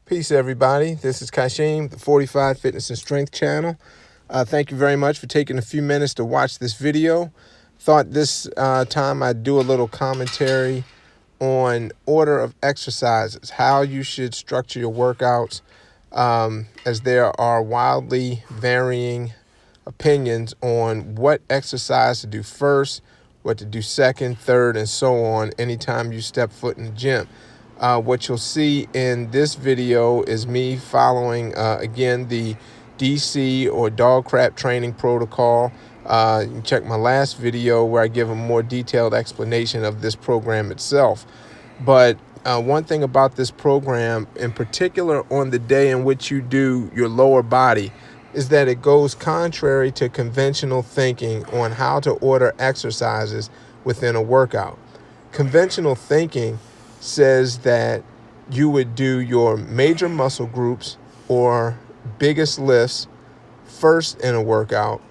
Peace, everybody. This is Kashim, the 45 Fitness and Strength channel. Thank you very much for taking a few minutes to watch this video. Thought this time I'd do a little commentary on order of exercises, how you should structure your workouts, as there are wildly varying opinions on what exercise to do first, what to do second, third, and so on anytime you step foot in the gym. What you'll see in this video is me following, again, the DC or Doggcrapp training protocol. You can check my last video where I give a more detailed explanation of this program itself. But one thing about this program, in particular on the day in which you do your lower body, is that it goes contrary to conventional thinking on how to order exercises within a workout. Conventional thinking says that you would do your major muscle groups or biggest lifts first in a workout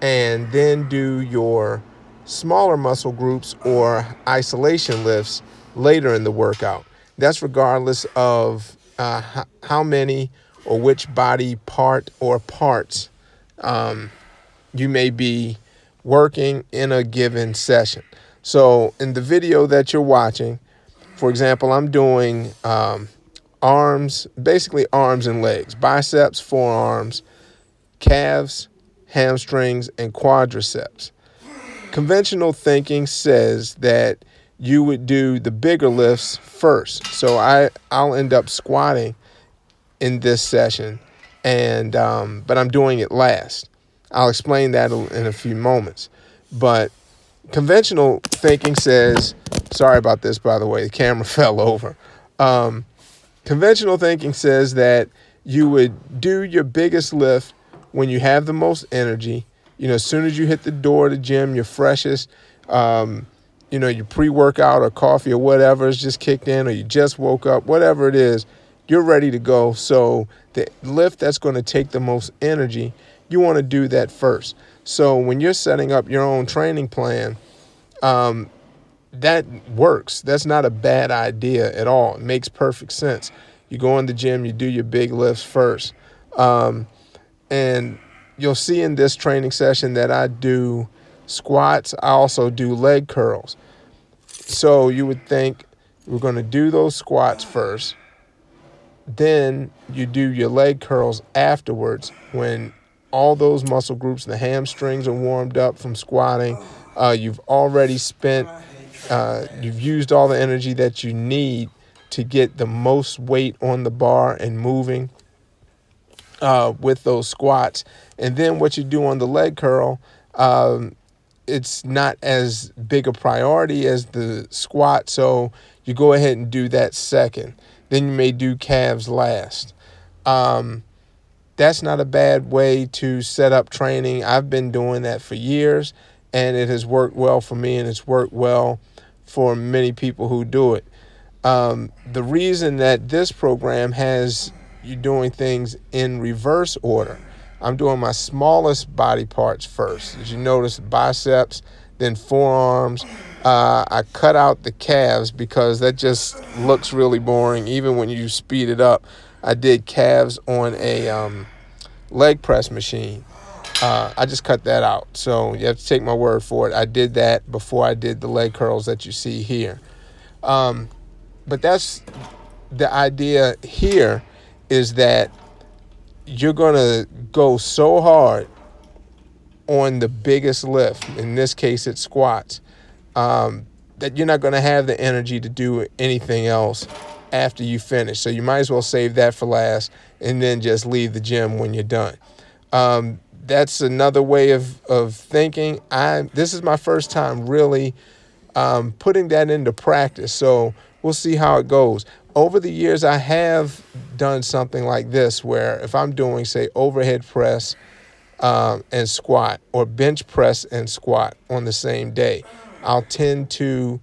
and then do your smaller muscle groups or isolation lifts later in the workout. That's regardless of how many or which body part or parts you may be working in a given session. So in the video that you're watching, for example, I'm doing arms, basically arms and legs, biceps, forearms, calves, hamstrings, and quadriceps. Conventional thinking says that you would do the bigger lifts first. So I'll end up squatting in this session, and but I'm doing it last. I'll explain that in a few moments. But conventional thinking says, sorry about this, by the way, the camera fell over. Conventional thinking says that you would do your biggest lift when you have the most energy. You know, as soon as you hit the door of the gym, you're freshest. Your pre-workout or coffee or whatever is just kicked in, or you just woke up, whatever it is, you're ready to go. So the lift that's going to take the most energy, you want to do that first. So when you're setting up your own training plan, that works. That's not a bad idea at all. It makes perfect sense. You go in the gym, you do your big lifts first. And you'll see in this training session that I do squats. I also do leg curls. So you would think we're going to do those squats first. Then you do your leg curls afterwards when all those muscle groups, the hamstrings are warmed up from squatting. You've already you've used all the energy that you need to get the most weight on the bar and moving with those squats. And then what you do on the leg curl, it's not as big a priority as the squat. So you go ahead and do that second. Then you may do calves last. That's not a bad way to set up training. I've been doing that for years, and it has worked well for me, and it's worked well for many people who do it. The reason that this program has you doing things in reverse order, I'm doing my smallest body parts first. As you notice, biceps, then forearms. I cut out the calves because that just looks really boring. Even when you speed it up, I did calves on a leg press machine. I just cut that out. So you have to take my word for it. I did that before I did the leg curls that you see here. But that's the idea here, is that you're going to go so hard on the biggest lift, in this case it's squats, that you're not going to have the energy to do anything else after you finish. So you might as well save that for last and then just leave the gym when you're done. That's another way of thinking. This is my first time really putting that into practice, so we'll see how it goes. Over the years, I have done something like this, where if I'm doing, say, overhead press and squat, or bench press and squat on the same day, I'll tend to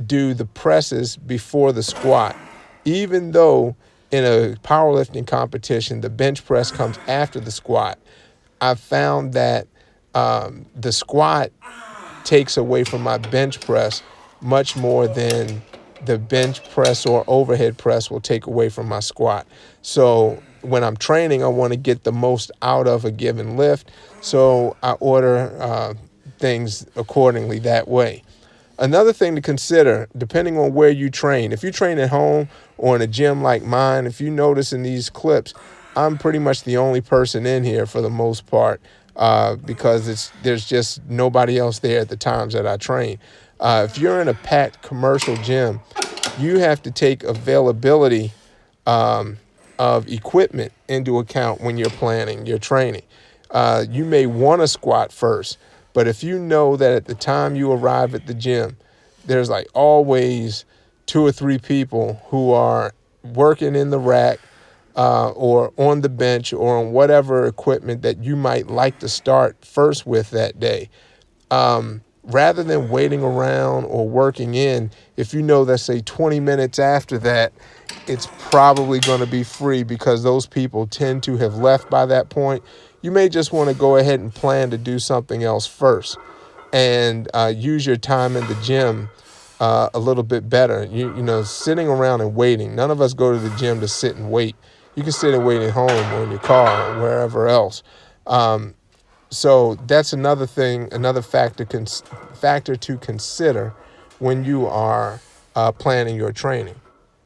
do the presses before the squat, even though in a powerlifting competition, the bench press comes after the squat. I've found that the squat takes away from my bench press much more than the bench press or overhead press will take away from my squat. So when I'm training, I want to get the most out of a given lift. So I order things accordingly that way. Another thing to consider, depending on where you train, if you train at home or in a gym like mine, if you notice in these clips, I'm pretty much the only person in here for the most part because there's just nobody else there at the times that I train. If you're in a packed commercial gym, you have to take availability of equipment into account when you're planning your training. You may want to squat first, but if you know that at the time you arrive at the gym, there's like always 2 or 3 people who are working in the rack or on the bench or on whatever equipment that you might like to start first with that day. Rather than waiting around or working in, if you know that, say, 20 minutes after that, it's probably going to be free because those people tend to have left by that point, you may just want to go ahead and plan to do something else first and use your time in the gym a little bit better. You know, sitting around and waiting. None of us go to the gym to sit and wait. You can sit and wait at home or in your car or wherever else. So that's another thing, another factor to consider when you are planning your training.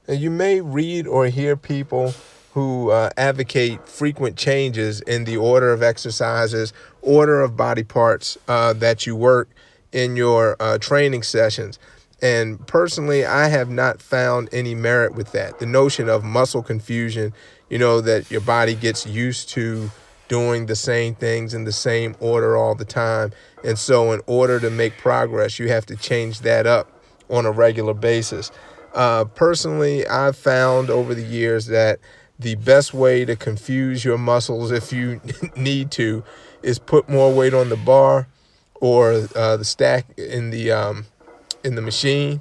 Now, you may read or hear people who advocate frequent changes in the order of exercises, order of body parts that you work in your training sessions. And personally, I have not found any merit with that. The notion of muscle confusion, you know, that your body gets used to doing the same things in the same order all the time. And so in order to make progress, you have to change that up on a regular basis. Personally, I've found over the years that the best way to confuse your muscles, if you need to, is put more weight on the bar or the stack in the machine,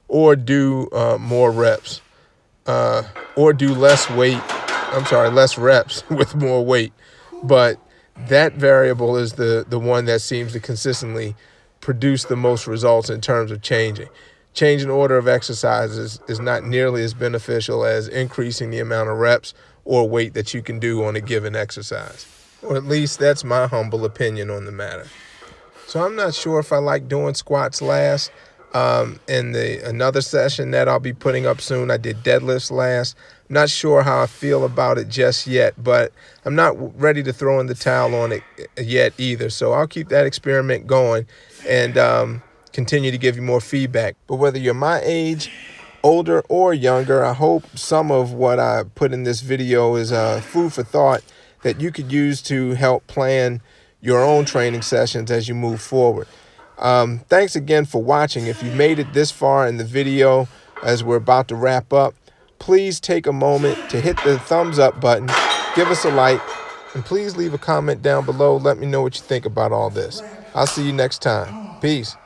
or do more reps, or do less reps with more weight. But that variable is the one that seems to consistently produce the most results in terms of changing. Changing order of exercises is not nearly as beneficial as increasing the amount of reps or weight that you can do on a given exercise. Or at least that's my humble opinion on the matter. So I'm not sure if I like doing squats last. In another session that I'll be putting up soon, I did deadlifts last. I'm not sure how I feel about it just yet, but I'm not ready to throw in the towel on it yet either. So I'll keep that experiment going and continue to give you more feedback. But whether you're my age, older, or younger, I hope some of what I put in this video is food for thought that you could use to help plan your own training sessions as you move forward. Thanks again for watching. If you made it this far in the video as we're about to wrap up, please take a moment to hit the thumbs up button, give us a like, and please leave a comment down below. Let me know what you think about all this. I'll see you next time. Peace.